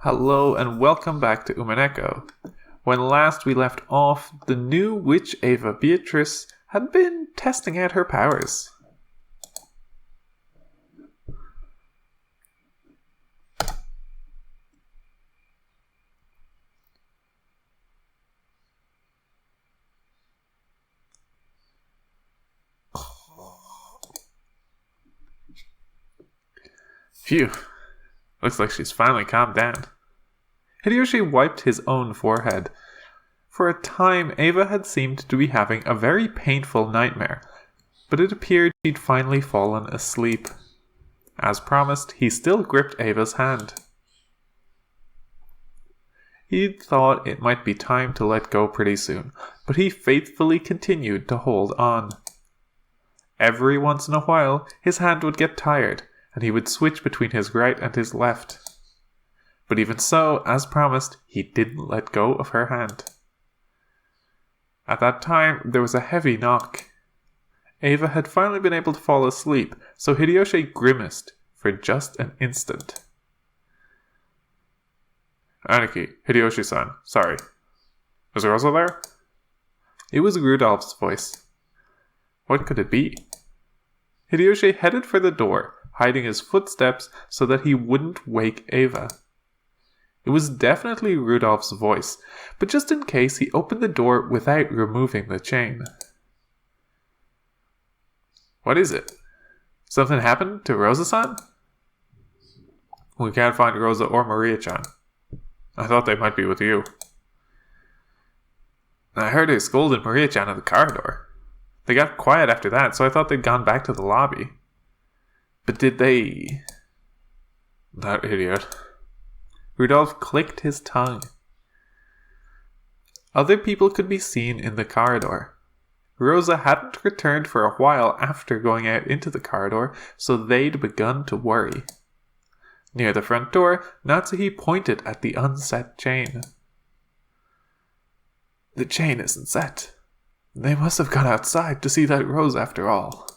Hello and welcome back to Umineko. When last we left off, the new witch Eva-trice had been testing out her powers. Phew, looks like she's finally calmed down. Higurashi wiped his own forehead. For a time, Eva had seemed to be having a very painful nightmare, but it appeared she'd finally fallen asleep. As promised, he still gripped Eva's hand. He'd thought it might be time to let go pretty soon, but he faithfully continued to hold on. Every once in a while, his hand would get tired, and he would switch between his right and his left. But even so, as promised, he didn't let go of her hand. At that time, there was a heavy knock. Eva had finally been able to fall asleep, so Higurashi grimaced for just an instant. "Aniki, Hideyoshi-san, sorry. Is Rosa there?" It was Rudolph's voice. What could it be? Hideyoshi headed for the door, hiding his footsteps so that he wouldn't wake Eva. It was definitely Rudolph's voice, but just in case, he opened the door without removing the chain. What is it? Something happened to Rosa-san? We can't find Rosa or Maria-chan. I thought they might be with you. I heard her scolding Maria-chan in the corridor. They got quiet after that, so I thought they'd gone back to the lobby. But did they... That idiot. Rudolph clicked his tongue. Other people could be seen in the corridor. Rosa hadn't returned for a while after going out into the corridor, so they'd begun to worry. Near the front door, Natsuhi pointed at the unset chain. The chain isn't set. They must have gone outside to see that rose after all.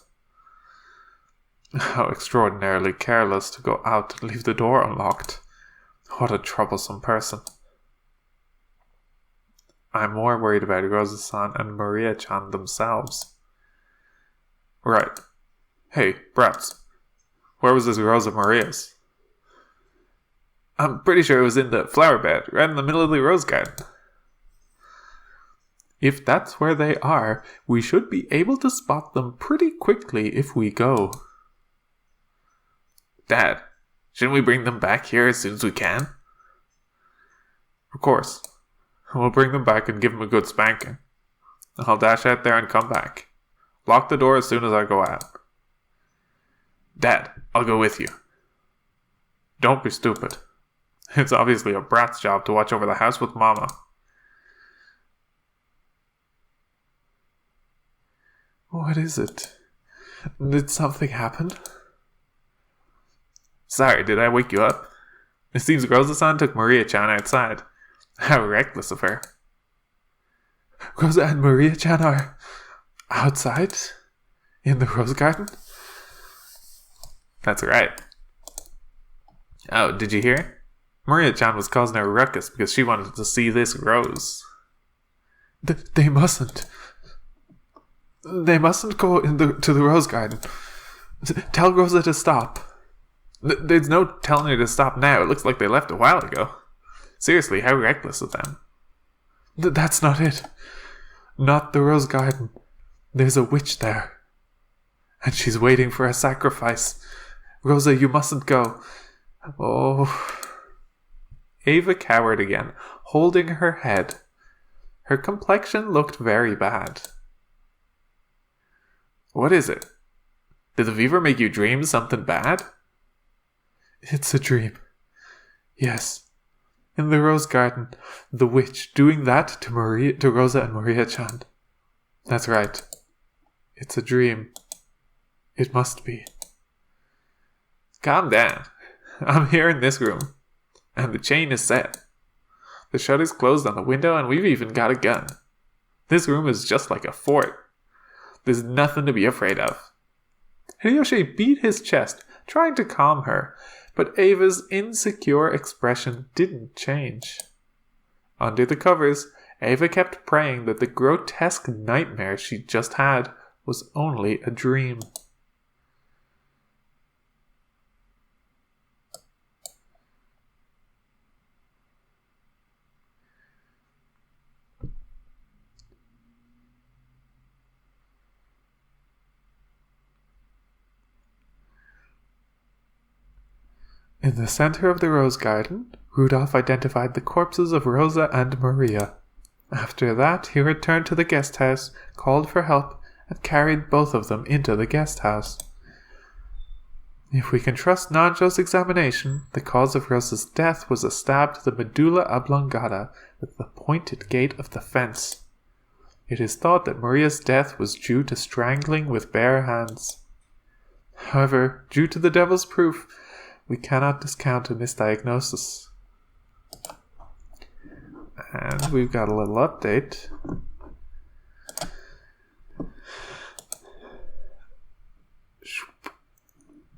How extraordinarily careless to go out and leave the door unlocked. What a troublesome person. I'm more worried about Rosa-san and Maria-chan themselves. Right. Hey, brats. Where was this Rosa Maria's? I'm pretty sure it was in the flower bed, right in the middle of the rose garden. If that's where they are, we should be able to spot them pretty quickly if we go. Dad, shouldn't we bring them back here as soon as we can? Of course. We'll bring them back and give them a good spanking. I'll dash out there and come back. Lock the door as soon as I go out. Dad, I'll go with you. Don't be stupid. It's obviously a brat's job to watch over the house with Mama. What is it? Did something happen? Sorry, did I wake you up? It seems Rosa-san took Maria-chan outside. How reckless of her. Rosa and Maria-chan are outside? In the rose garden? That's right. Oh, did you hear? Maria-chan was causing a ruckus because she wanted to see this rose. They mustn't. They mustn't go to the rose garden. Tell Rosa to stop. There's no telling her to stop now. It looks like they left a while ago. Seriously, how reckless of them. That's not it. Not the rose garden. There's a witch there. And she's waiting for a sacrifice. Rosa, you mustn't go. Oh. Eva cowered again, holding her head. Her complexion looked very bad. What is it? Did the fever make you dream something bad? It's a dream. Yes. In the rose garden, the witch doing that to Rosa and Maria-chan. That's right. It's a dream. It must be. Calm down. I'm here in this room. And the chain is set. The shutter's closed on the window and we've even got a gun. This room is just like a fort. There's nothing to be afraid of. Hideyoshi beat his chest, trying to calm her, But Ava's insecure expression didn't change. Under the covers, Eva kept praying that the grotesque nightmare she just had was only a dream. In the center of the rose garden, Rudolph identified the corpses of Rosa and Maria. After that, he returned to the guest house, called for help, and carried both of them into the guest house. If we can trust Nanjo's examination, the cause of Rosa's death was a stab to the medulla oblongata with the pointed gate of the fence. It is thought that Maria's death was due to strangling with bare hands. However, due to the devil's proof, we cannot discount a misdiagnosis. And we've got a little update.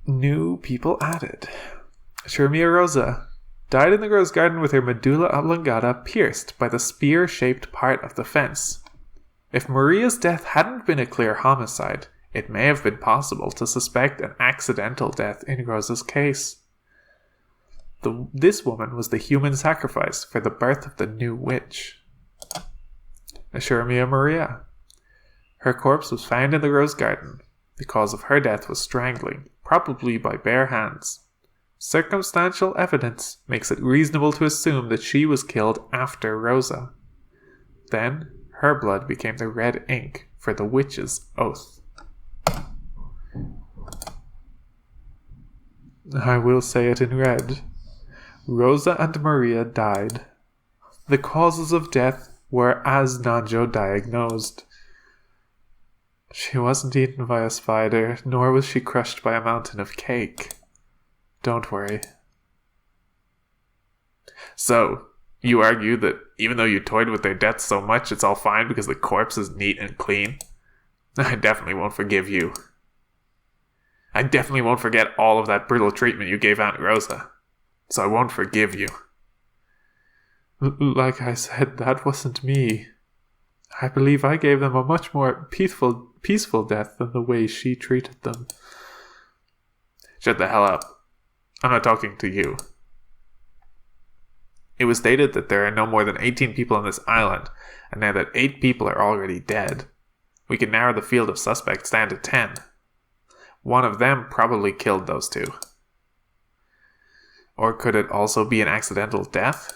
New people added. Shermia Rosa died in the rose garden with her medulla oblongata pierced by the spear-shaped part of the fence. If Maria's death hadn't been a clear homicide, it may have been possible to suspect an accidental death in Rosa's case. This woman was the human sacrifice for the birth of the new witch. Shermia Maria. Her corpse was found in the rose garden. The cause of her death was strangling, probably by bare hands. Circumstantial evidence makes it reasonable to assume that she was killed after Rosa. Then, her blood became the red ink for the witch's oath. I will say it in red. Rosa and Maria died. The causes of death were as Nanjo diagnosed. She wasn't eaten by a spider, nor was she crushed by a mountain of cake. Don't worry. So, you argue that even though you toyed with their deaths so much, it's all fine because the corpse is neat and clean? I definitely won't forgive you. I definitely won't forget all of that brutal treatment you gave Aunt Rosa. So I won't forgive you. Like I said, that wasn't me. I believe I gave them a much more peaceful death than the way she treated them. Shut the hell up. I'm not talking to you. It was stated that there are no more than 18 people on this island, and now that 8 people are already dead, we can narrow the field of suspects down to 10. One of them probably killed those 2. Or could it also be an accidental death?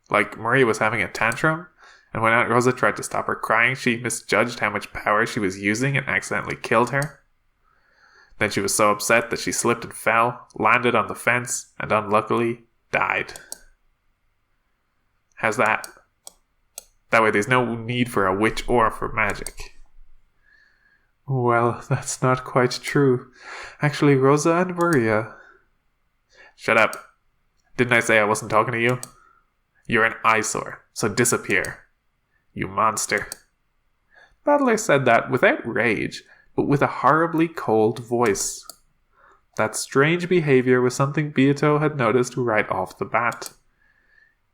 Like Maria was having a tantrum, and when Aunt Rosa tried to stop her crying, she misjudged how much power she was using and accidentally killed her. Then she was so upset that she slipped and fell, landed on the fence, and unluckily died. How's that? That way there's no need for a witch or for magic. Well, that's not quite true. Actually, Rosa and Maria... Shut up. Didn't I say I wasn't talking to you? You're an eyesore, so disappear. You monster. Battler said that without rage, but with a horribly cold voice. That strange behavior was something Beato had noticed right off the bat.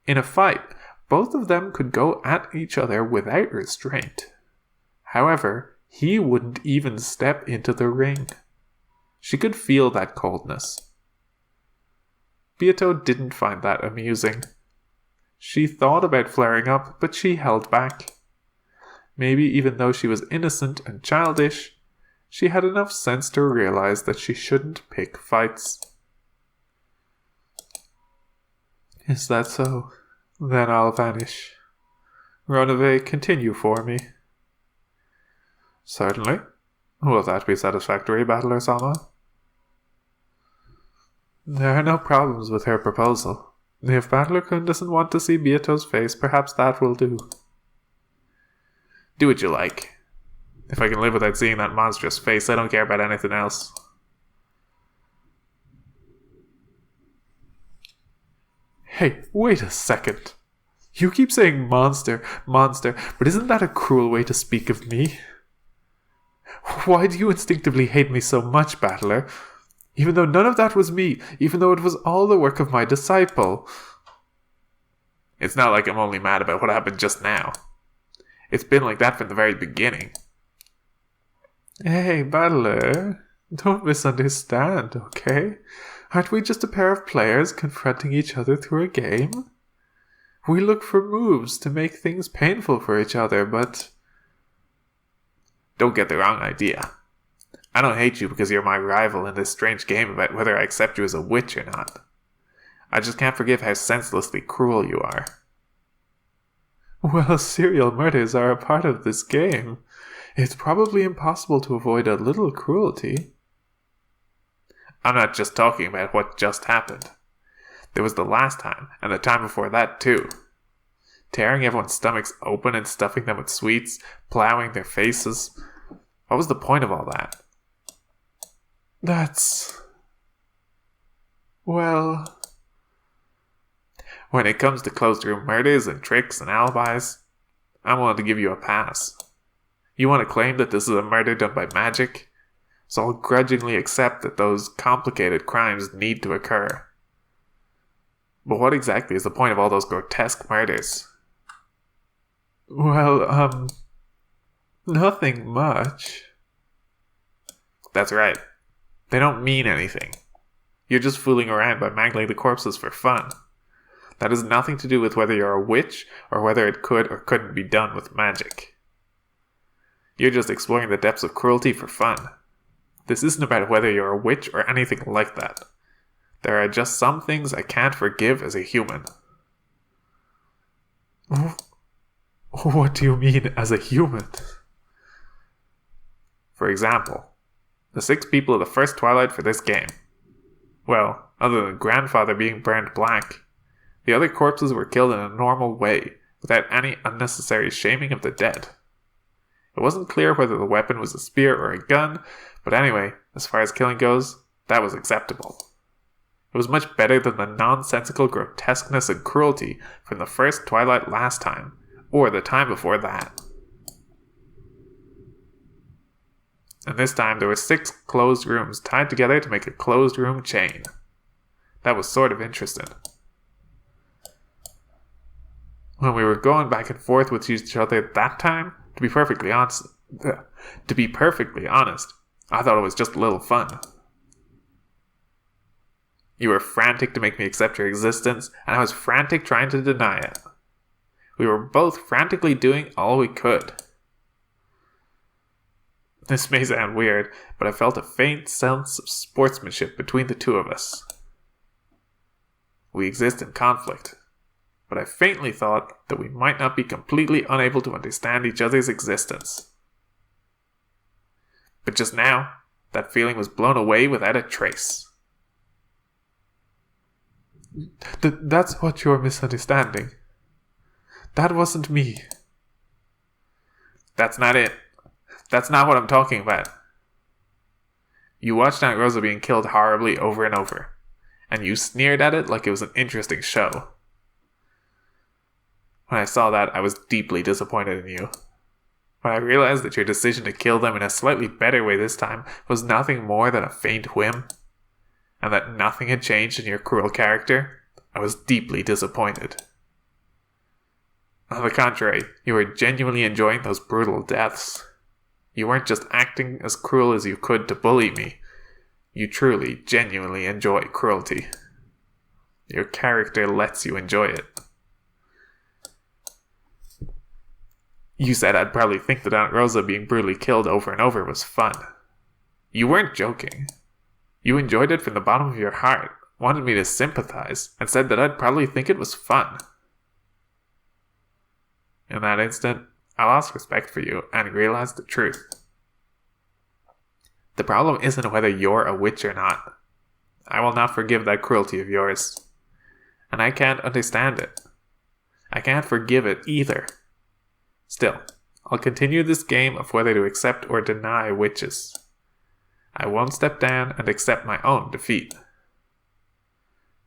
In a fight, both of them could go at each other without restraint. However, he wouldn't even step into the ring. She could feel that coldness. Beato didn't find that amusing. She thought about flaring up, but she held back. Maybe even though she was innocent and childish, she had enough sense to realize that she shouldn't pick fights. Is that so? Then I'll vanish. Ronave, continue for me. Certainly. Will that be satisfactory, Battler-sama? There are no problems with her proposal. If Battler-kun doesn't want to see Beato's face, perhaps that will do. Do what you like. If I can live without seeing that monstrous face, I don't care about anything else. Hey, wait a second. You keep saying monster, but isn't that a cruel way to speak of me? Why do you instinctively hate me so much, Battler? Even though none of that was me, even though it was all the work of my disciple. It's not like I'm only mad about what happened just now. It's been like that from the very beginning. Hey, battler, don't misunderstand, okay? Aren't we just a pair of players confronting each other through a game? We look for moves to make things painful for each other, but... Don't get the wrong idea. I don't hate you because you're my rival in this strange game about whether I accept you as a witch or not. I just can't forgive how senselessly cruel you are. Well, serial murders are a part of this game. It's probably impossible to avoid a little cruelty. I'm not just talking about what just happened. There was the last time, and the time before that too. Tearing everyone's stomachs open and stuffing them with sweets, plowing their faces. What was the point of all that? Well... When it comes to closed room murders and tricks and alibis, I'm willing to give you a pass. You want to claim that this is a murder done by magic? So I'll grudgingly accept that those complicated crimes need to occur. But what exactly is the point of all those grotesque murders? Well, nothing much. That's right. They don't mean anything. You're just fooling around by mangling the corpses for fun. That has nothing to do with whether you're a witch or whether it could or couldn't be done with magic. You're just exploring the depths of cruelty for fun. This isn't about whether you're a witch or anything like that. There are just some things I can't forgive as a human. What do you mean, as a human? For example, the 6 people of the first Twilight for this game. Well, other than Grandfather being burned black, the other corpses were killed in a normal way, without any unnecessary shaming of the dead. It wasn't clear whether the weapon was a spear or a gun, but anyway, as far as killing goes, that was acceptable. It was much better than the nonsensical grotesqueness and cruelty from the first Twilight last time, or the time before that. And this time there were 6 closed rooms tied together to make a closed room chain. That was sort of interesting. When we were going back and forth with each other that time, to be perfectly honest, I thought it was just a little fun. You were frantic to make me accept your existence, and I was frantic trying to deny it. We were both frantically doing all we could. This may sound weird, but I felt a faint sense of sportsmanship between the two of us. We exist in conflict, but I faintly thought that we might not be completely unable to understand each other's existence. But just now, that feeling was blown away without a trace. That's what you're misunderstanding. That wasn't me. That's not it. That's not what I'm talking about. You watched Aunt Rosa being killed horribly over and over, and you sneered at it like it was an interesting show. When I saw that, I was deeply disappointed in you. When I realized that your decision to kill them in a slightly better way this time was nothing more than a faint whim, and that nothing had changed in your cruel character, I was deeply disappointed. On the contrary, you were genuinely enjoying those brutal deaths. You weren't just acting as cruel as you could to bully me. You truly, genuinely enjoy cruelty. Your character lets you enjoy it. You said I'd probably think that Aunt Rosa being brutally killed over and over was fun. You weren't joking. You enjoyed it from the bottom of your heart, wanted me to sympathize, and said that I'd probably think it was fun. In that instant, I lost respect for you and realized the truth. The problem isn't whether you're a witch or not. I will not forgive that cruelty of yours. And I can't understand it. I can't forgive it either. Still, I'll continue this game of whether to accept or deny witches. I won't step down and accept my own defeat.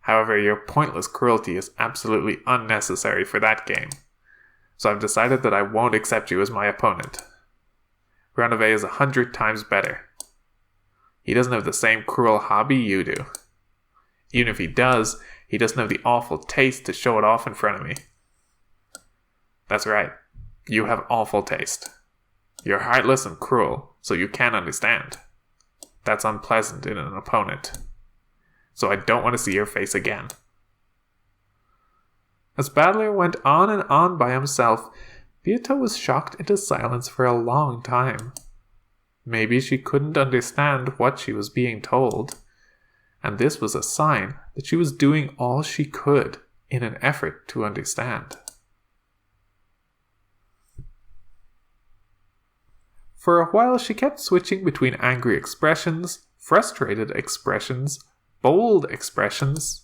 However, your pointless cruelty is absolutely unnecessary for that game. So I've decided that I won't accept you as my opponent. Renove is 100 times better. He doesn't have the same cruel hobby you do. Even if he doesn't have the awful taste to show it off in front of me. That's right. You have awful taste. You're heartless and cruel, so you can't understand. That's unpleasant in an opponent. So I don't want to see your face again. As Battler went on and on by himself, Beato was shocked into silence for a long time. Maybe she couldn't understand what she was being told, and this was a sign that she was doing all she could in an effort to understand. For a while she kept switching between angry expressions, frustrated expressions, bold expressions,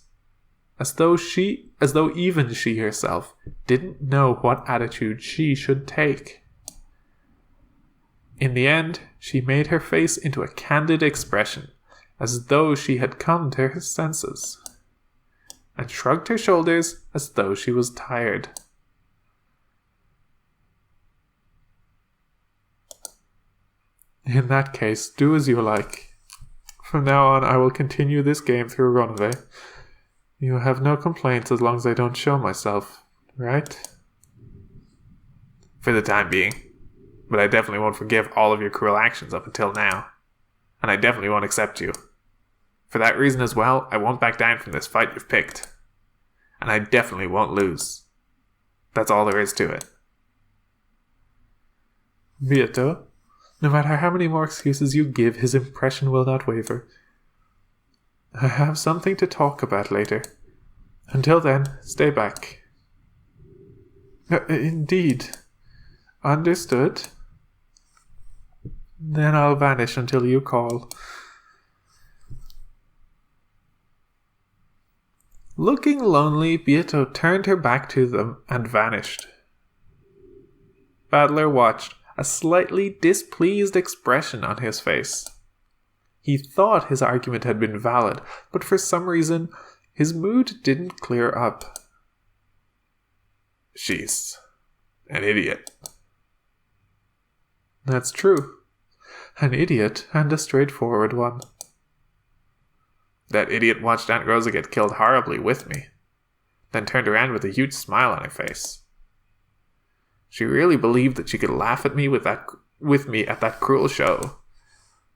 as though even she herself didn't know what attitude she should take. In the end, she made her face into a candid expression, as though she had come to her senses, and shrugged her shoulders as though she was tired. In that case, do as you like. From now on, I will continue this game through Ronove. You have no complaints as long as I don't show myself, right? For the time being. But I definitely won't forgive all of your cruel actions up until now. And I definitely won't accept you. For that reason as well, I won't back down from this fight you've picked. And I definitely won't lose. That's all there is to it. Beato, no matter how many more excuses you give, his impression will not waver. I have something to talk about later. Until then, stay back. Indeed. Understood. Then I'll vanish until you call. Looking lonely, Beato turned her back to them and vanished. Battler watched, a slightly displeased expression on his face. He thought his argument had been valid, but for some reason, his mood didn't clear up. She's an idiot. That's true. An idiot, and a straightforward one. That idiot watched Aunt Rosa get killed horribly with me, then turned around with a huge smile on her face. She really believed that she could laugh at me with me at that cruel show.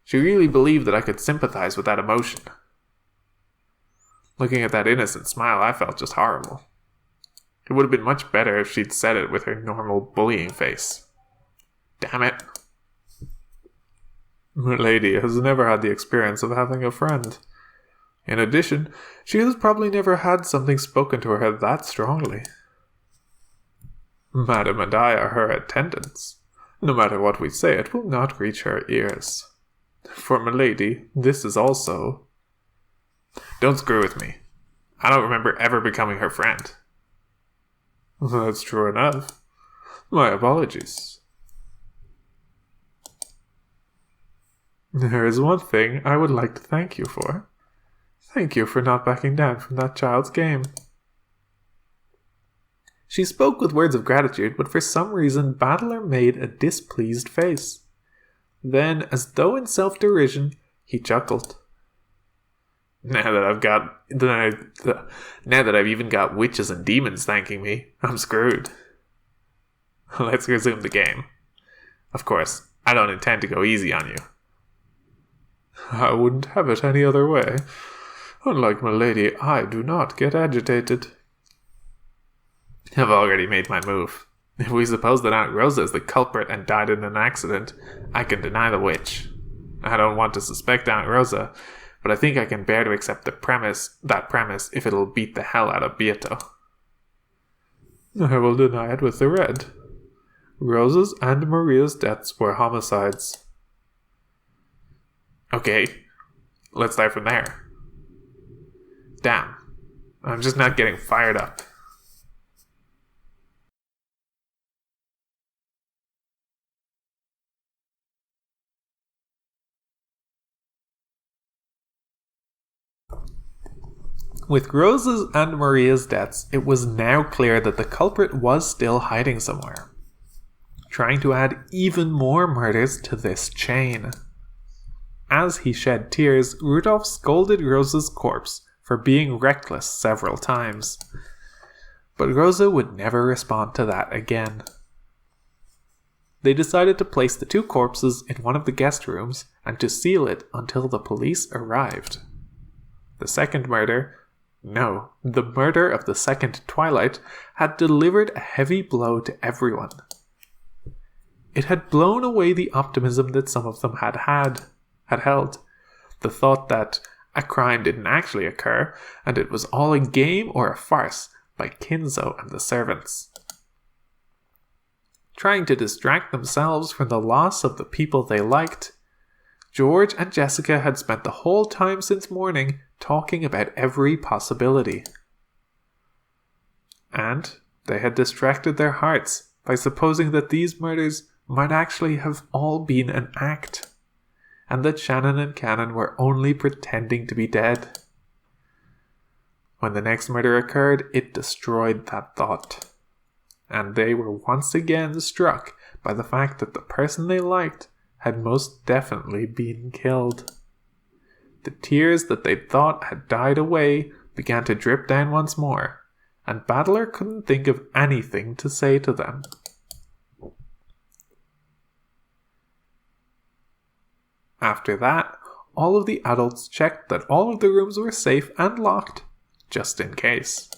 She really believed that I could sympathize with that emotion. Looking at that innocent smile, I felt just horrible. It would have been much better if she'd said it with her normal bullying face. Damn it. Milady has never had the experience of having a friend. In addition, she has probably never had something spoken to her that strongly. Madam and I are her attendants. No matter what we say, it will not reach her ears. For Milady, this is also... Don't screw with me. I don't remember ever becoming her friend. That's true enough. My apologies. There is one thing I would like to thank you for. Thank you for not backing down from that child's game. She spoke with words of gratitude, but for some reason Battler made a displeased face. Then, as though in self-derision, he chuckled. Now that I've even got witches and demons thanking me, I'm screwed. Let's resume the game. Of course, I don't intend to go easy on you. I wouldn't have it any other way. Unlike Milady, I do not get agitated. I've already made my move. If we suppose that Aunt Rosa is the culprit and died in an accident, I can deny the witch. I don't want to suspect Aunt Rosa, but I think I can bear to accept that premise if it'll beat the hell out of Beato. I will deny it with the red. Rosa's and Maria's deaths were homicides. Okay, let's start from there. Damn, I'm just not getting fired up. With Rosa's and Maria's deaths, it was now clear that the culprit was still hiding somewhere, trying to add even more murders to this chain. as he shed tears, Rudolph scolded Rosa's corpse for being reckless several times. But Rosa would never respond to that again. They decided to place the two corpses in one of the guest rooms and to seal it until the police arrived. The second murder, the murder of the second Twilight, had delivered a heavy blow to everyone. It had blown away the optimism that some of them had held. The thought that a crime didn't actually occur, and it was all a game or a farce by Kinzo and the servants. Trying to distract themselves from the loss of the people they liked, George and Jessica had spent the whole time since morning talking about every possibility. And they had distracted their hearts by supposing that these murders might actually have all been an act, and that Shannon and Cannon were only pretending to be dead. When the next murder occurred, it destroyed that thought, and they were once again struck by the fact that the person they liked had most definitely been killed. The tears that they thought had died away began to drip down once more, and Battler couldn't think of anything to say to them. After that, all of the adults checked that all of the rooms were safe and locked, just in case.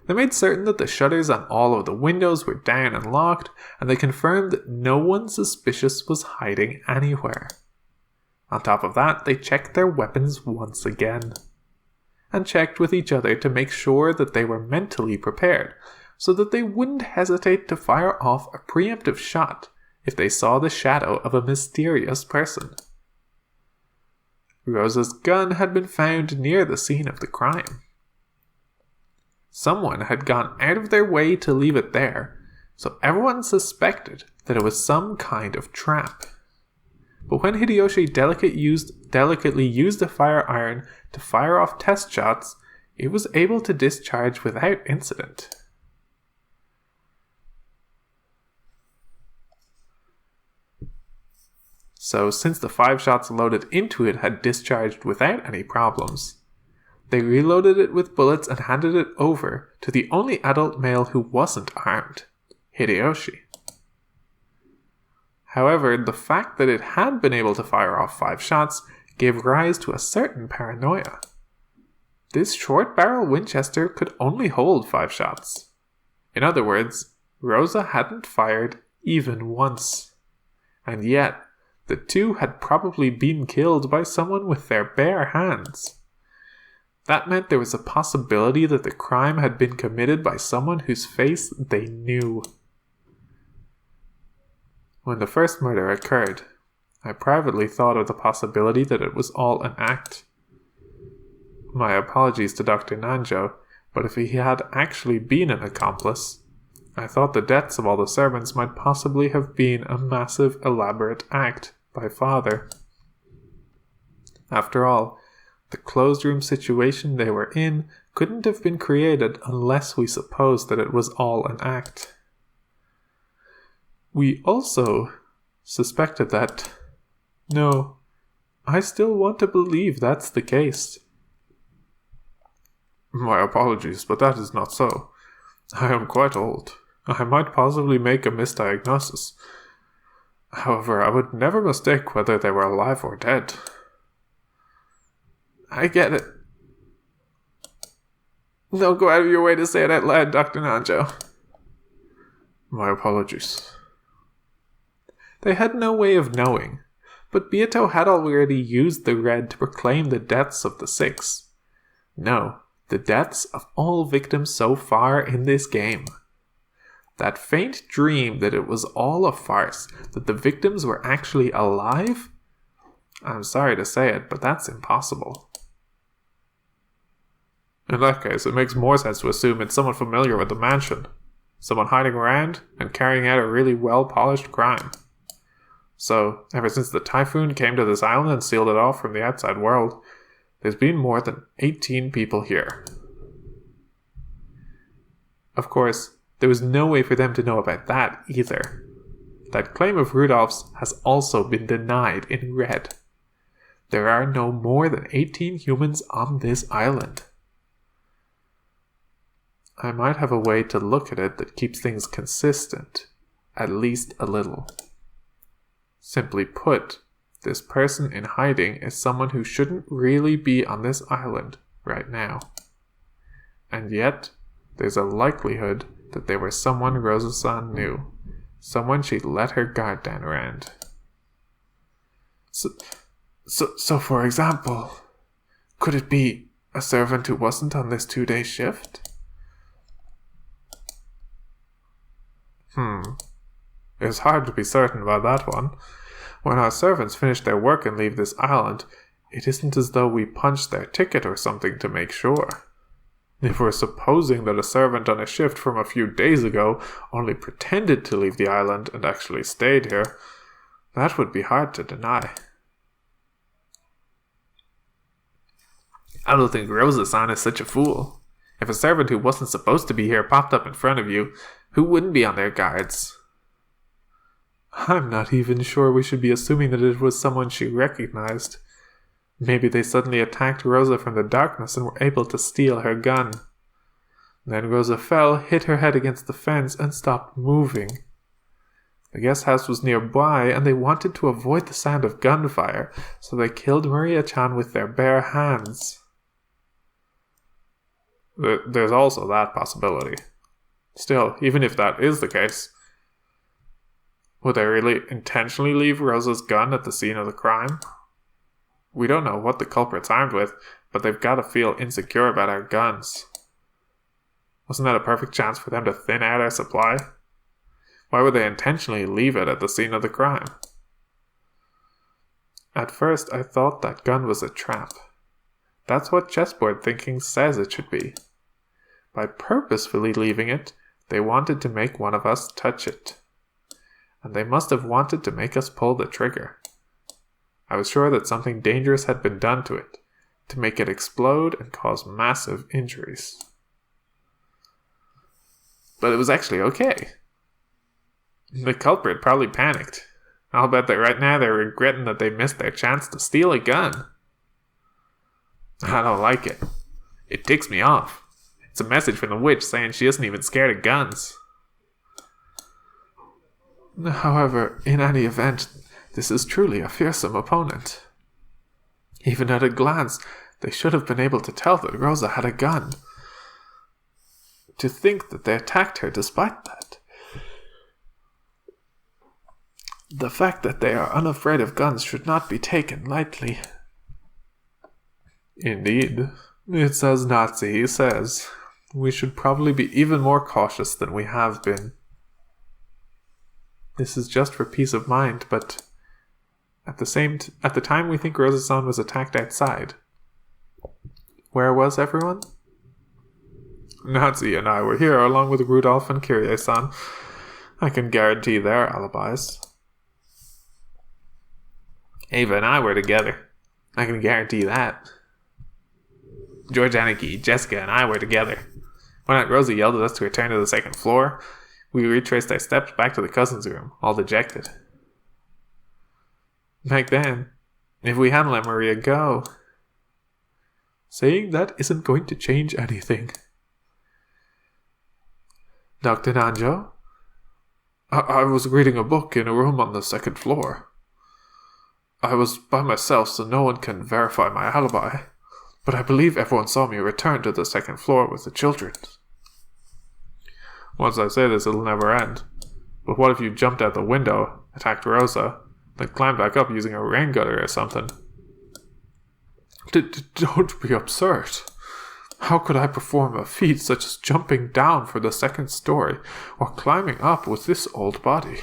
They made certain that the shutters on all of the windows were down and locked, and they confirmed that no one suspicious was hiding anywhere. On top of that, they checked their weapons once again, and checked with each other to make sure that they were mentally prepared, so that they wouldn't hesitate to fire off a preemptive shot if they saw the shadow of a mysterious person. Rosa's gun had been found near the scene of the crime. Someone had gone out of their way to leave it there, so everyone suspected that it was some kind of trap. But when Hideyoshi delicately used a fire iron to fire off test shots, it was able to discharge without incident. So since the 5 shots loaded into it had discharged without any problems, they reloaded it with bullets and handed it over to the only adult male who wasn't armed, Hideyoshi. However, the fact that it had been able to fire off 5 shots gave rise to a certain paranoia. This short-barrel Winchester could only hold 5 shots. In other words, Rosa hadn't fired even once. And yet, the two had probably been killed by someone with their bare hands. That meant there was a possibility that the crime had been committed by someone whose face they knew. When the first murder occurred, I privately thought of the possibility that it was all an act. My apologies to Dr. Nanjo, but if he had actually been an accomplice, I thought the deaths of all the servants might possibly have been a massive, elaborate act by Father. After all, the closed room situation they were in couldn't have been created unless we supposed that it was all an act. We also suspected that... No, I still want to believe that's the case. My apologies, but that is not so. I am quite old. I might possibly make a misdiagnosis. However, I would never mistake whether they were alive or dead. I get it. Don't go out of your way to say it out loud, Dr. Nanjo. My apologies. They had no way of knowing, but Beato had already used the red to proclaim the deaths of the 6. No, the deaths of all victims so far in this game. That faint dream that it was all a farce, that the victims were actually alive? I'm sorry to say it, but that's impossible. In that case, it makes more sense to assume it's someone familiar with the mansion. Someone hiding around and carrying out a really well-polished crime. So, ever since the typhoon came to this island and sealed it off from the outside world, there's been more than 18 people here. Of course, there was no way for them to know about that either. That claim of Rudolph's has also been denied in red. There are no more than 18 humans on this island. I might have a way to look at it that keeps things consistent, at least a little. Simply put, this person in hiding is someone who shouldn't really be on this island right now. And yet, there's a likelihood that they were someone Rosa-san knew. Someone she'd let her guard down around. So for example, could it be a servant who wasn't on this 2-day shift? It's hard to be certain about that one. When our servants finish their work and leave this island, it isn't as though we punch their ticket or something to make sure. If we're supposing that a servant on a shift from a few days ago only pretended to leave the island and actually stayed here, that would be hard to deny. I don't think Rosa-san is such a fool. If a servant who wasn't supposed to be here popped up in front of you, who wouldn't be on their guards? I'm not even sure we should be assuming that it was someone she recognized. Maybe they suddenly attacked Rosa from the darkness and were able to steal her gun. Then Rosa fell, hit her head against the fence, and stopped moving. The guest house was nearby, and they wanted to avoid the sound of gunfire, so they killed Maria-chan with their bare hands. There's also that possibility. Still, even if that is the case, would they really intentionally leave Rosa's gun at the scene of the crime? We don't know what the culprit's armed with, but they've got to feel insecure about our guns. Wasn't that a perfect chance for them to thin out our supply? Why would they intentionally leave it at the scene of the crime? At first, I thought that gun was a trap. That's what chessboard thinking says it should be. By purposefully leaving it, they wanted to make one of us touch it. And they must have wanted to make us pull the trigger. I was sure that something dangerous had been done to it, to make it explode and cause massive injuries. But it was actually okay. The culprit probably panicked. I'll bet that right now they're regretting that they missed their chance to steal a gun. I don't like it. It ticks me off. It's a message from the witch saying she isn't even scared of guns. However, in any event, this is truly a fearsome opponent. Even at a glance, they should have been able to tell that Rosa had a gun. To think that they attacked her despite that. The fact that they are unafraid of guns should not be taken lightly. Indeed. It's as Nazi says. We should probably be even more cautious than we have been. This is just for peace of mind, but at the time we think Rosa-san was attacked outside. Where was everyone? Nazi and I were here along with Rudolph and Kyrie-san. I can guarantee their alibis. Eva and I were together. I can guarantee that. George Aniki, Jessica, and I were together. When Aunt Rosa yelled at us to return to the second floor, we retraced our steps back to the cousin's room, all dejected. Back then, if we hadn't let Maria go... Saying that isn't going to change anything. Dr. Nanjo? I was reading a book in a room on the second floor. I was by myself, so no one can verify my alibi, but I believe everyone saw me return to the second floor with the children. Once I say this, it'll never end. But what if you jumped out the window, attacked Rosa, then climbed back up using a rain gutter or something? Don't be absurd. How could I perform a feat such as jumping down for the second story, or climbing up with this old body?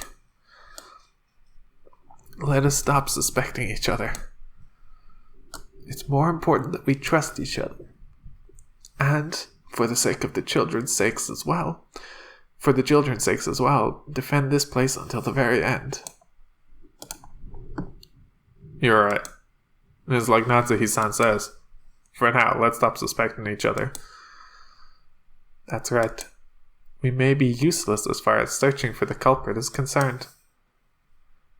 Let us stop suspecting each other. It's more important that we trust each other. And, for the sake of the children's sakes as well, defend this place until the very end. You're right. It's like Natsuhi-san says. For now, let's stop suspecting each other. That's right. We may be useless as far as searching for the culprit is concerned.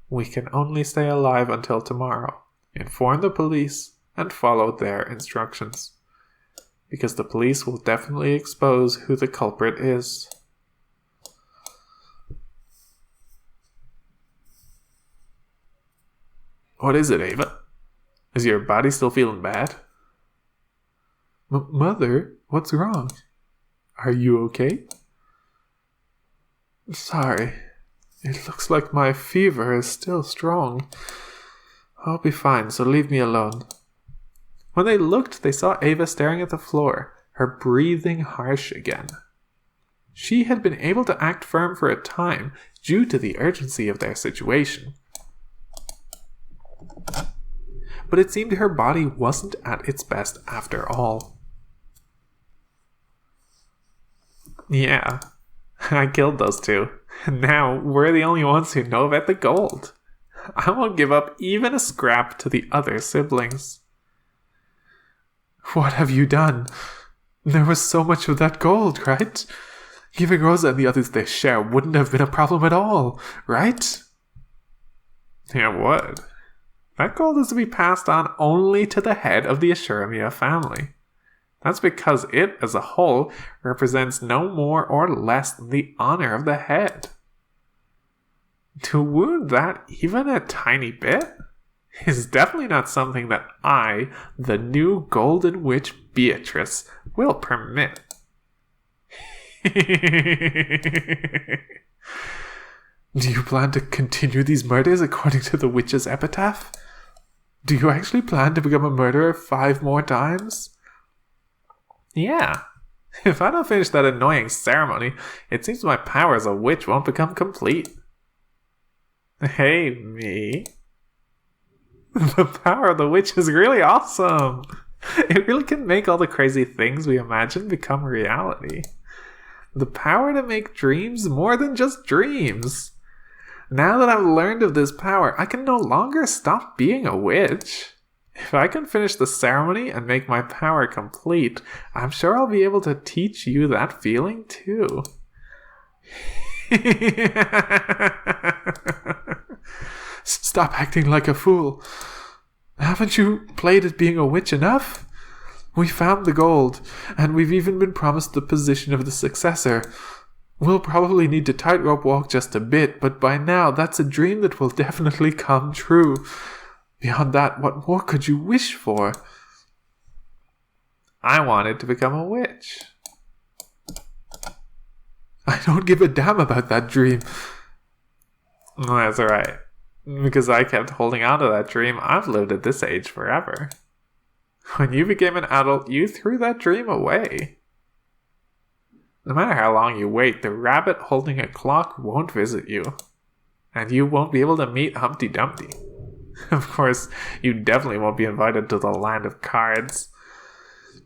We can only stay alive until tomorrow, inform the police, and follow their instructions. Because the police will definitely expose who the culprit is. What is it, Ava? Is your body still feeling bad? Mother, what's wrong? Are you okay? Sorry. It looks like my fever is still strong. I'll be fine, so leave me alone. When they looked, they saw Ava staring at the floor, her breathing harsh again. She had been able to act firm for a time due to the urgency of their situation. But it seemed her body wasn't at its best after all. Yeah, I killed those two. Now we're the only ones who know about the gold. I won't give up even a scrap to the other siblings. What have you done? There was so much of that gold, right? Giving Rosa and the others their share wouldn't have been a problem at all, right? It would. That gold is to be passed on only to the head of the Ciconia family. That's because it, as a whole, represents no more or less than the honor of the head. To wound that even a tiny bit is definitely not something that I, the new Golden Witch Beatrice, will permit. Do you plan to continue these murders according to the witch's epitaph? Do you actually plan to become a murderer 5 more times? Yeah. If I don't finish that annoying ceremony, it seems my power as a witch won't become complete. Hey, me. The power of the witch is really awesome. It really can make all the crazy things we imagine become reality. The power to make dreams more than just dreams. Now that I've learned of this power, I can no longer stop being a witch. If I can finish the ceremony and make my power complete, I'm sure I'll be able to teach you that feeling too. Stop acting like a fool. Haven't you played at being a witch enough? We found the gold, and we've even been promised the position of the successor. We'll probably need to tightrope walk just a bit, but by now that's a dream that will definitely come true. Beyond that, what more could you wish for? I wanted to become a witch. I don't give a damn about that dream. That's alright. Because I kept holding on to that dream, I've lived at this age forever. When you became an adult, you threw that dream away. No matter how long you wait, the rabbit holding a clock won't visit you. And you won't be able to meet Humpty Dumpty. Of course, you definitely won't be invited to the land of cards.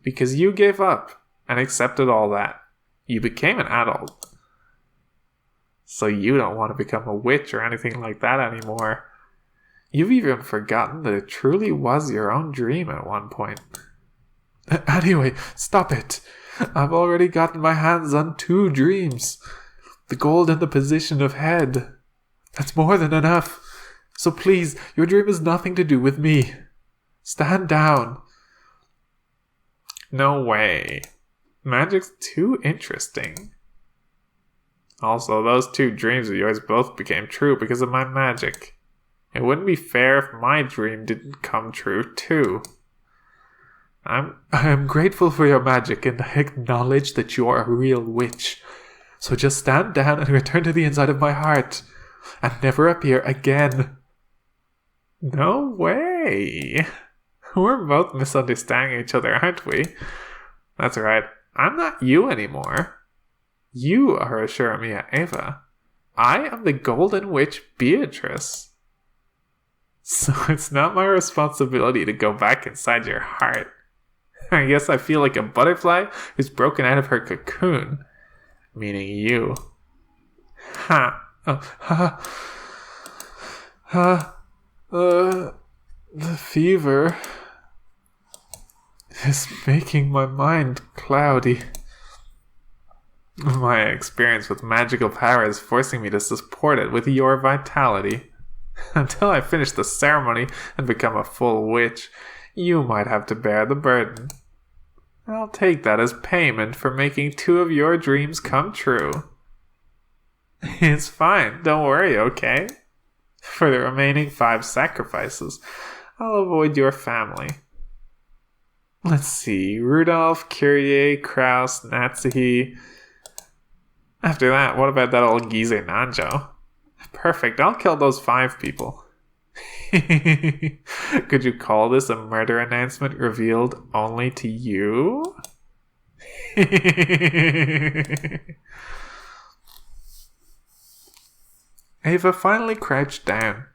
Because you gave up and accepted all that. You became an adult. So you don't want to become a witch or anything like that anymore. You've even forgotten that it truly was your own dream at one point. Anyway, stop it. I've already gotten my hands on 2 dreams. The gold and the position of head. That's more than enough. So please, your dream has nothing to do with me. Stand down. No way. Magic's too interesting. Also, those 2 dreams of yours both became true because of my magic. It wouldn't be fair if my dream didn't come true too. I am grateful for your magic and I acknowledge that you are a real witch. So just stand down and return to the inside of my heart and never appear again. No way. We're both misunderstanding each other, aren't we? That's right. I'm not you anymore. You are a Ciconia Eva. I am the Golden Witch Beatrice. So it's not my responsibility to go back inside your heart. I guess I feel like a butterfly who's broken out of her cocoon. Meaning you. The fever is making my mind cloudy. My experience with magical power is forcing me to support it with your vitality. Until I finish the ceremony and become a full witch, you might have to bear the burden. I'll take that as payment for making 2 of your dreams come true. It's fine, don't worry, okay? For the remaining 5 sacrifices, I'll avoid your family. Let's see, Rudolph, Kyrie, Kraus, Natsuhi. After that, what about that old geezer Nanjo? Perfect, I'll kill those 5 people. Could you call this a murder announcement revealed only to you? Eva finally crouched down.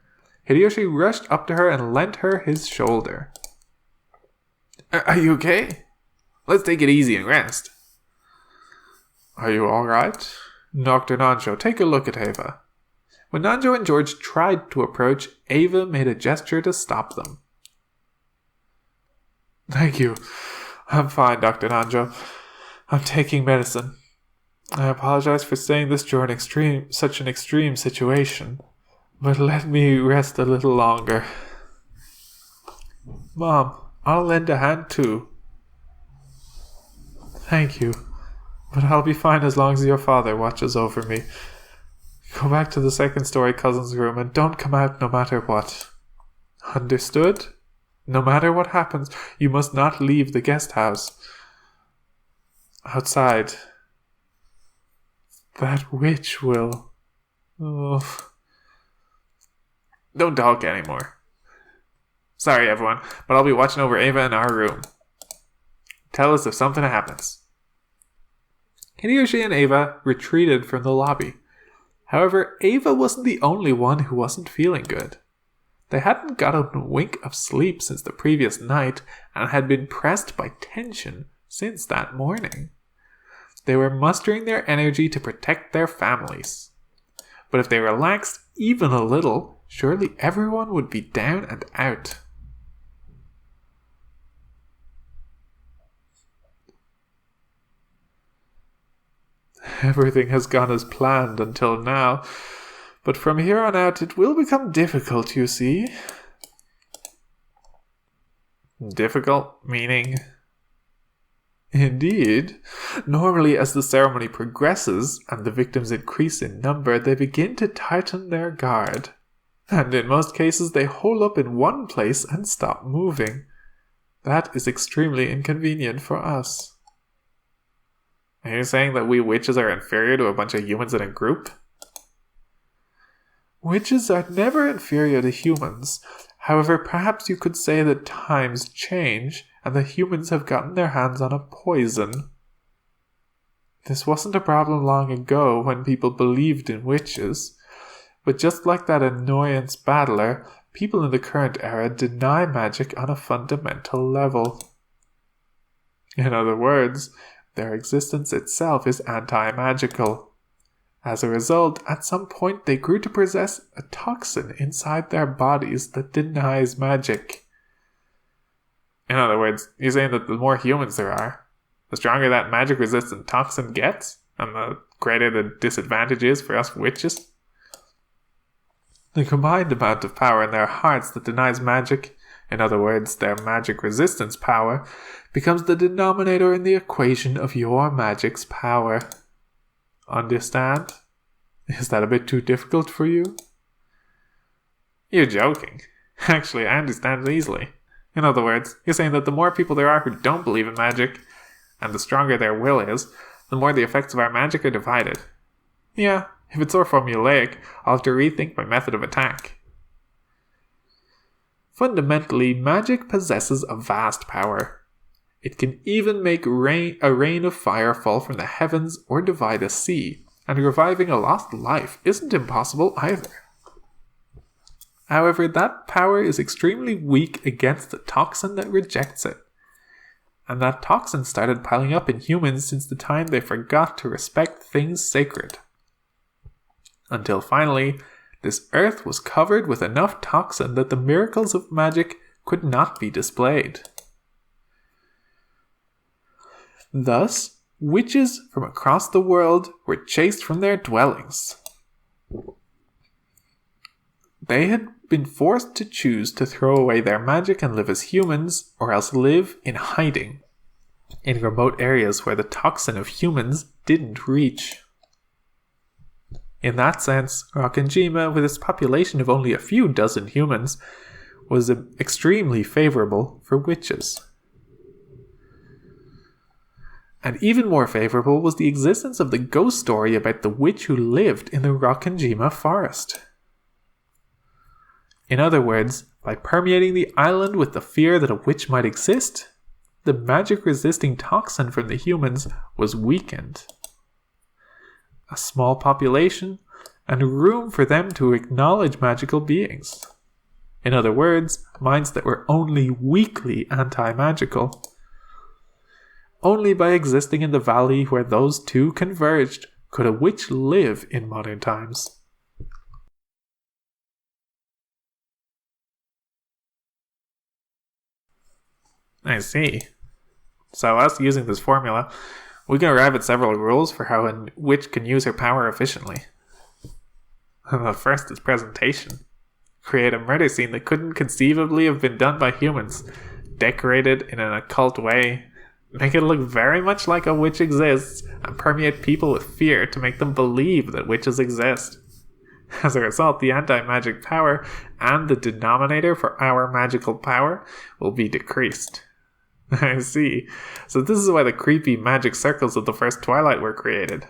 Hideyoshi rushed up to her and lent her his shoulder. Are you okay? Let's take it easy and rest. Are you alright? Dr. Nanjo, take a look at Eva. When Nanjo and George tried to approach, Eva made a gesture to stop them. Thank you. I'm fine, Dr. Nanjo. I'm taking medicine. I apologize for saying this during such an extreme situation, but let me rest a little longer. Mom, I'll lend a hand too. Thank you, but I'll be fine as long as your father watches over me. Go back to the 2nd-story cousin's room and don't come out no matter what. Understood? No matter what happens, you must not leave the guest house. Outside. That witch will... Oh. Don't talk anymore. Sorry, everyone, but I'll be watching over Eva in our room. Tell us if something happens. Hideyoshi and Eva retreated from the lobby. However, Eva wasn't the only one who wasn't feeling good. They hadn't gotten a wink of sleep since the previous night and had been pressed by tension since that morning. They were mustering their energy to protect their families. But if they relaxed even a little, surely everyone would be down and out. Everything has gone as planned until now, but from here on out it will become difficult, you see. Difficult? Meaning? Indeed. Normally, as the ceremony progresses and the victims increase in number, they begin to tighten their guard. And in most cases, they hole up in one place and stop moving. That is extremely inconvenient for us. Are you saying that we witches are inferior to a bunch of humans in a group? Witches are never inferior to humans. However, perhaps you could say that times change, and the humans have gotten their hands on a poison. This wasn't a problem long ago when people believed in witches, but just like that annoyance battler, people in the current era deny magic on a fundamental level. In other words, their existence itself is anti-magical. As a result, at some point they grew to possess a toxin inside their bodies that denies magic. In other words, you're saying that the more humans there are, the stronger that magic-resistant toxin gets, and the greater the disadvantage is for us witches? The combined amount of power in their hearts that denies magic, in other words, their magic resistance power, becomes the denominator in the equation of your magic's power. Understand? Is that a bit too difficult for you? You're joking. Actually, I understand it easily. In other words, you're saying that the more people there are who don't believe in magic, and the stronger their will is, the more the effects of our magic are divided. Yeah, if it's so formulaic, I'll have to rethink my method of attack. Fundamentally, magic possesses a vast power. It can even make a rain of fire fall from the heavens or divide a sea, and reviving a lost life isn't impossible either. However, that power is extremely weak against the toxin that rejects it. And that toxin started piling up in humans since the time they forgot to respect things sacred. Until finally, this earth was covered with enough toxin that the miracles of magic could not be displayed. Thus, witches from across the world were chased from their dwellings. They had been forced to choose to throw away their magic and live as humans, or else live in hiding, in remote areas where the toxin of humans didn't reach. In that sense, Rokkenjima, with its population of only a few dozen humans, was extremely favorable for witches. And even more favorable was the existence of the ghost story about the witch who lived in the Rokkenjima forest. In other words, by permeating the island with the fear that a witch might exist, the magic-resisting toxin from the humans was weakened. A small population, and room for them to acknowledge magical beings. In other words, minds that were only weakly anti-magical. Only by existing in the valley where those two converged could a witch live in modern times. I see. So us using this formula, we can arrive at several rules for how a witch can use her power efficiently. The first is presentation. Create a murder scene that couldn't conceivably have been done by humans. Decorate it in an occult way. Make it look very much like a witch exists, and permeate people with fear to make them believe that witches exist. As a result, the anti-magic power and the denominator for our magical power will be decreased. I see. So this is why the creepy magic circles of the first Twilight were created.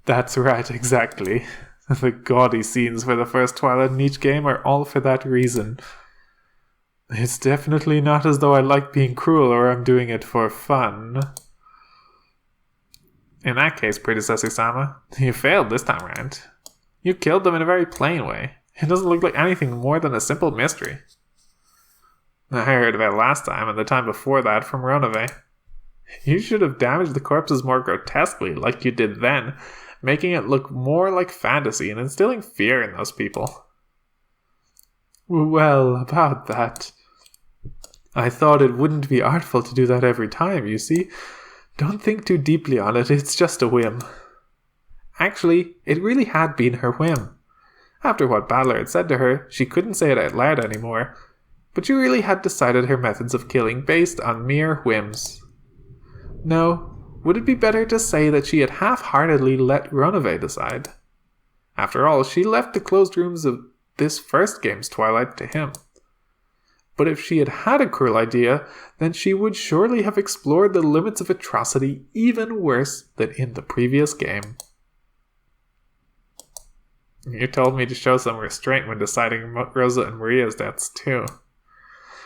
That's right, exactly. The gaudy scenes for the first Twilight in each game are all for that reason. It's definitely not as though I like being cruel or I'm doing it for fun. In that case, Predecessor-sama, you failed this time around. You killed them in a very plain way. It doesn't look like anything more than a simple mystery. I heard about last time and the time before that from Ronove. You should have damaged the corpses more grotesquely like you did then, making it look more like fantasy and instilling fear in those people. Well, about that. I thought it wouldn't be artful to do that every time, you see. Don't think too deeply on it, it's just a whim. Actually, it really had been her whim. After what Battler had said to her, she couldn't say it out loud anymore, but she really had decided her methods of killing based on mere whims. No, would it be better to say that she had half-heartedly let Ronove decide? After all, she left the closed rooms of this first game's Twilight to him. But if she had had a cruel idea, then she would surely have explored the limits of atrocity even worse than in the previous game. You told me to show some restraint when deciding Rosa and Maria's deaths too.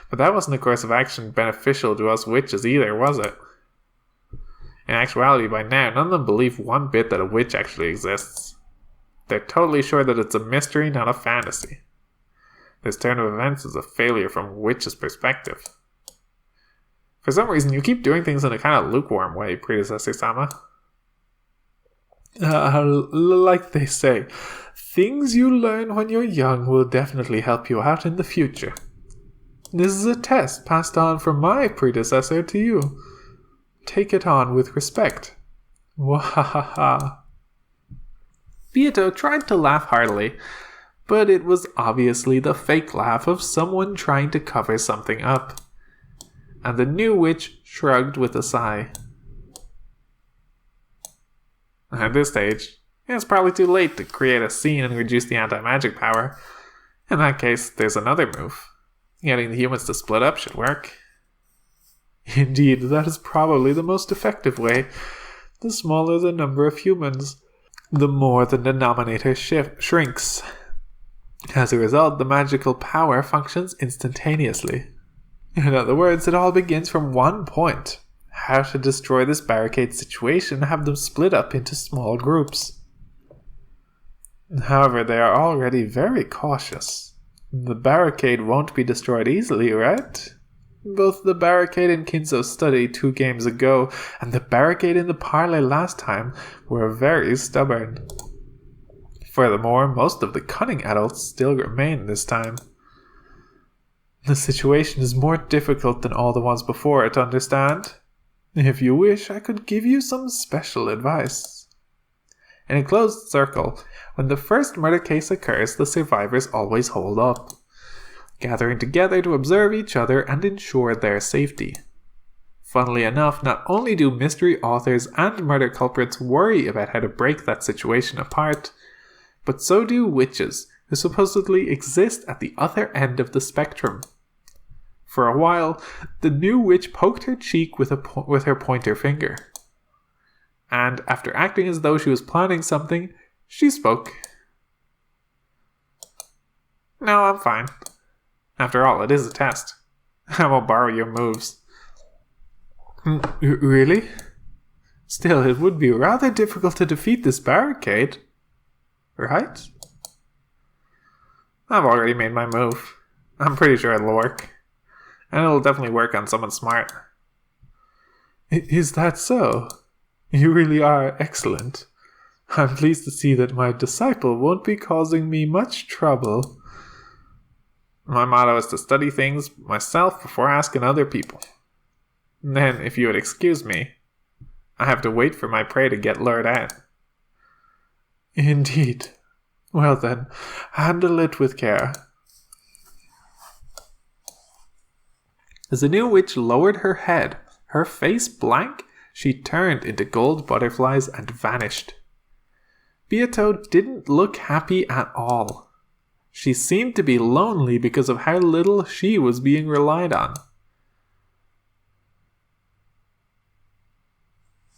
But that wasn't a course of action beneficial to us witches either, was it? In actuality, by now, none of them believe one bit that a witch actually exists. They're totally sure that it's a mystery, not a fantasy. This turn of events is a failure from a witch's perspective. For some reason, you keep doing things in a kind of lukewarm way, Predecessor-sama. Like they say, things you learn when you're young will definitely help you out in the future. This is a test passed on from my predecessor to you. Take it on with respect. Wahahaha. Beato tried to laugh heartily, but it was obviously the fake laugh of someone trying to cover something up. And the new witch shrugged with a sigh. At this stage, it's probably too late to create a scene and reduce the anti-magic power. In that case, there's another move. Getting the humans to split up should work. Indeed, that is probably the most effective way. The smaller the number of humans, the more the denominator shrinks. As a result, the magical power functions instantaneously. In other words, it all begins from one point. How to destroy this barricade situation and have them split up into small groups. However, they are already very cautious. The barricade won't be destroyed easily, right? Both the barricade in Kinzo's study 2 games ago and the barricade in the parley last time were very stubborn. Furthermore, most of the cunning adults still remain this time. The situation is more difficult than all the ones before it, understand? If you wish, I could give you some special advice. In a closed circle, when the first murder case occurs, the survivors always hold up, gathering together to observe each other and ensure their safety. Funnily enough, not only do mystery authors and murder culprits worry about how to break that situation apart, but so do witches, who supposedly exist at the other end of the spectrum. For a while, the new witch poked her cheek with her pointer finger. And after acting as though she was planning something, she spoke. "No, I'm fine. After all, it is a test. I won't borrow your moves." "Really? Still, it would be rather difficult to defeat this barricade. Right?" "I've already made my move. I'm pretty sure it'll work. And it'll definitely work on someone smart." "Is that so? You really are excellent. I'm pleased to see that my disciple won't be causing me much trouble." "My motto is to study things myself before asking other people. Then, if you would excuse me, I have to wait for my prey to get lured out." "Indeed. Well then, handle it with care." As the new witch lowered her head, her face blank, she turned into gold butterflies and vanished. Beato didn't look happy at all. She seemed to be lonely because of how little she was being relied on.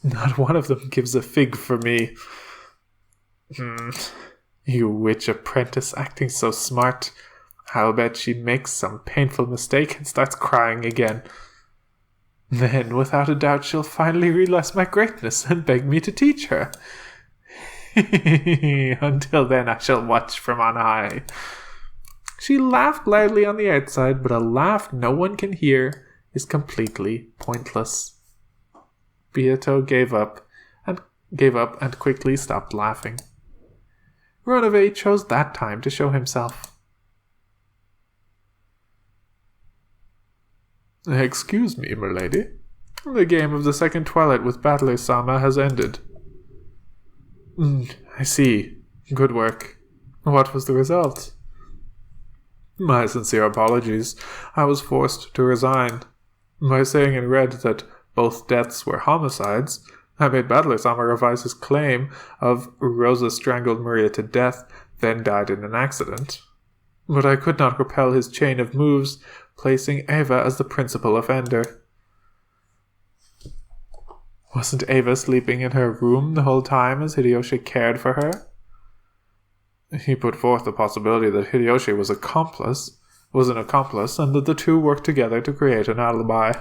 "Not one of them gives a fig for me. You witch apprentice acting so smart. I'll bet she makes some painful mistake and starts crying again. Then, without a doubt, she'll finally realize my greatness and beg me to teach her. Until then, I shall watch from on high." She laughed loudly on the outside, but a laugh no one can hear is completely pointless. Beato gave up and quickly stopped laughing. Ronove chose that time to show himself. "Excuse me, milady. The game of the second twilight with Battler-sama has ended." "I see. Good work. What was the result?" "My sincere apologies. I was forced to resign. By saying in red that both deaths were homicides, I made Battler-sama revise his claim of Rosa strangled Maria to death, then died in an accident. But I could not repel his chain of moves, placing Eva as the principal offender." "Wasn't Eva sleeping in her room the whole time as Hideyoshi cared for her?" He put forth the possibility that Hideyoshi was an accomplice, and that the two worked together to create an alibi.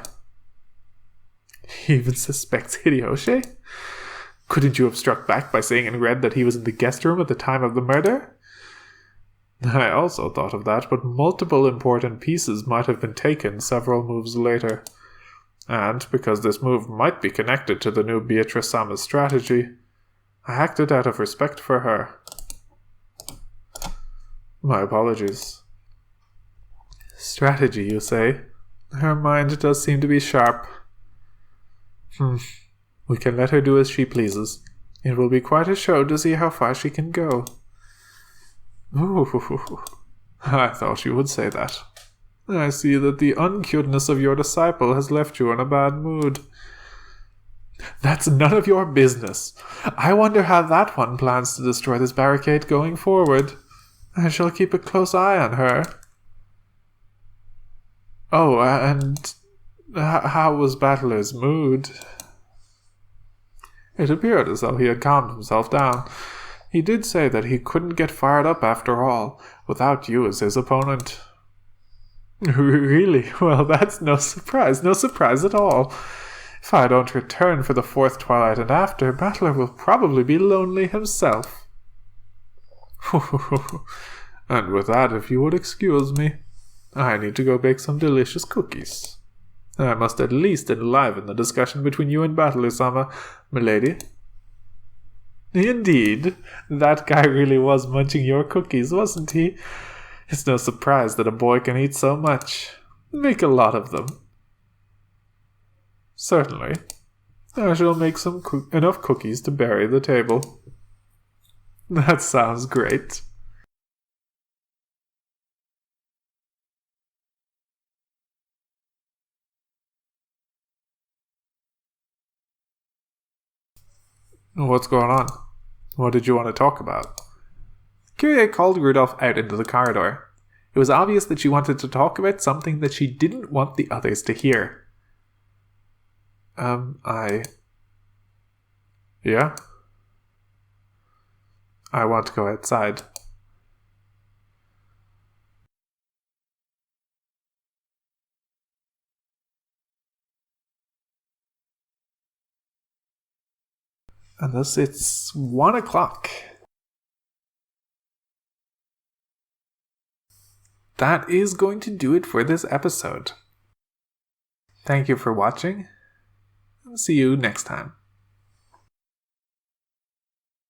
"He even suspects Hideyoshi? Couldn't you have struck back by saying in red that he was in the guest room at the time of the murder?" "I also thought of that, but multiple important pieces might have been taken several moves later. And, because this move might be connected to the new Beatrice-sama's strategy, I acted out of respect for her. My apologies." "Strategy, you say? Her mind does seem to be sharp." We can let her do as she pleases. It will be quite a show to see how far she can go." "Ooh, I thought you would say that. I see that the uncuteness of your disciple has left you in a bad mood." "That's none of your business. I wonder how that one plans to destroy this barricade going forward. I shall keep a close eye on her." "Oh, and how was Battler's mood?" It appeared as though he had calmed himself down. He did say that he couldn't get fired up after all, without you as his opponent." "Really? Well, that's no surprise at all. If I don't return for the fourth twilight and after, Battler will probably be lonely himself." "And with that, if you would excuse me, I need to go bake some delicious cookies. I must at least enliven the discussion between you and Battler-sama, milady." "Indeed, that guy really was munching your cookies, wasn't he? It's no surprise that a boy can eat so much. Make a lot of them." "Certainly. I shall make enough cookies to bury the table." That sounds great. What's going on? What did you want to talk about? Kyrie called Rudolph out into the corridor. It was obvious that she wanted to talk about something that she didn't want the others to hear. Yeah? I want to go outside. Unless it's 1 o'clock. That is going to do it for this episode. Thank you for watching, and see you next time.